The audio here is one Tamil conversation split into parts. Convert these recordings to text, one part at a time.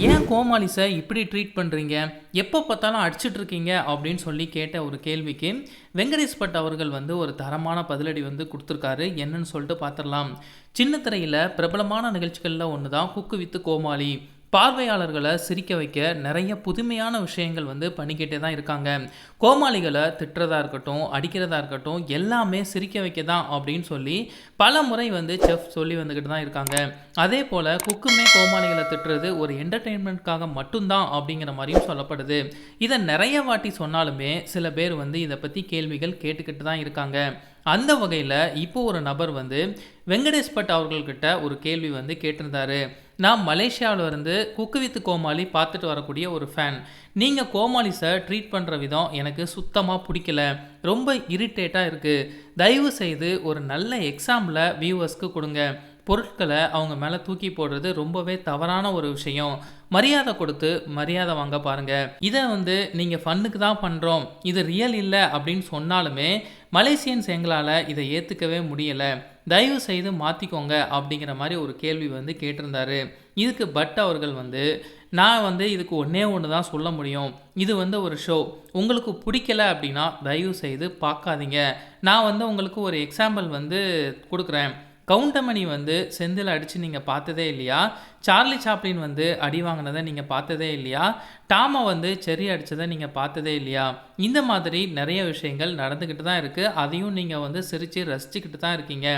ஏன் கோமாளிஸை இப்படி ட்ரீட் பண்ணுறீங்க, எப்போ பார்த்தாலும் அடிச்சிட்டு இருக்கீங்க அப்படின்னு சொல்லி கேட்ட ஒரு கேள்விக்கு வெங்கடேஷ் பட் அவர்கள் வந்து ஒரு தரமான பதிலடி வந்து கொடுத்துருக்காரு. என்னன்னு சொல்லிட்டு பார்த்துடலாம். சின்ன திரையில் பிரபலமான நிகழ்ச்சிகளில் ஒன்று தான் குக்கு வித்து கோமாளி. பார்வையாளர்களை சிரிக்க வைக்க நிறைய புதுமையான விஷயங்கள் வந்து பண்ணிக்கிட்டே தான் இருக்காங்க. கோமாளிகளை திட்டுறதா இருக்கட்டும், அடிக்கிறதா இருக்கட்டும், எல்லாமே சிரிக்க வைக்க தான் அப்படின்னு சொல்லி பல முறை வந்து செஃப் சொல்லி வந்துக்கிட்டு தான் இருக்காங்க. அதே போல் குக்குமே கோமாளிகளை திட்டுறது ஒரு என்டர்டெயின்மெண்ட்காக மட்டும்தான் அப்படிங்கிற மாதிரியும் சொல்லப்படுது. இதை நிறைய வாட்டி சொன்னாலுமே சில பேர் வந்து இதை பற்றி கேள்விகள் கேட்டுக்கிட்டு தான் இருக்காங்க. அந்த வகையில் இப்போ ஒரு நபர் வந்து வெங்கடேஷ் பட் அவர்கள்கிட்ட ஒரு கேள்வி வந்து கேட்டிருந்தாரு. நான் மலேசியாவில் இருந்து குக்கு வித் கோமாளி பார்த்துட்டு வரக்கூடிய ஒரு ஃபேன். நீங்கள் கோமாளிஸை ட்ரீட் பண்ணுற விதம் எனக்கு சுத்தமாக பிடிக்கல, ரொம்ப இரிட்டேட்டாக இருக்குது. தயவு செய்து ஒரு நல்ல எக்ஸாம்பிளை வியூவர்ஸ்க்கு கொடுங்க. பொருட்களை அவங்க மேலே தூக்கி போடுறது ரொம்பவே தவறான ஒரு விஷயம். மரியாதை கொடுத்து மரியாதை வாங்க பாருங்கள். இதை வந்து நீங்கள் ஃபன்னுக்கு தான் பண்ணுறோம், இது ரியல் இல்லை அப்படின்னு சொன்னாலுமே மலேசியன்ஸ் எங்களால் இதை ஏற்றுக்கவே முடியலை. தயவு செய்து மாற்றிக்கோங்க அப்படிங்கிற மாதிரி ஒரு கேள்வி வந்து கேட்டிருந்தாரு. இதுக்கு பட் அவர்கள் வந்து நான் வந்து இதுக்கு ஒன்றே ஒன்று தான் சொல்ல முடியும். இது வந்து ஒரு ஷோ. உங்களுக்கு பிடிக்கல அப்படின்னா தயவு செய்து பார்க்காதீங்க. நான் வந்து உங்களுக்கு ஒரு எக்ஸாம்பிள் வந்து கொடுக்குறேன். கவுண்டமணி வந்து செந்தில் அடித்து நீங்கள் பார்த்ததே இல்லையா? சார்லி சாப்ளின் வந்து அடி வாங்கினதை நீங்கள் பார்த்ததே இல்லையா? டாமை வந்து செர்ரி அடித்ததை நீங்கள் பார்த்ததே இல்லையா? இந்த மாதிரி நிறைய விஷயங்கள் நடந்துக்கிட்டு தான் இருக்குது. அதையும் நீங்கள் வந்து சிரித்து ரசிச்சுக்கிட்டு தான் இருக்கீங்க.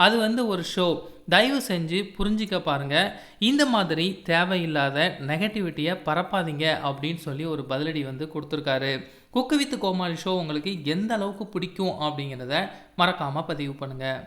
அது வந்து ஒரு ஷோ. தயவு செஞ்சு புரிஞ்சிக்க பாருங்கள். இந்த மாதிரி தேவையில்லாத நெகட்டிவிட்டியை பரப்பாதீங்க அப்படின்னு சொல்லி ஒரு பதிலடி வந்து கொடுத்துருக்காரு. குக்கு வித் கோமாளி ஷோ உங்களுக்கு எந்த அளவுக்கு பிடிக்கும் அப்படிங்கிறத மறக்காமல் பதிவு பண்ணுங்கள்.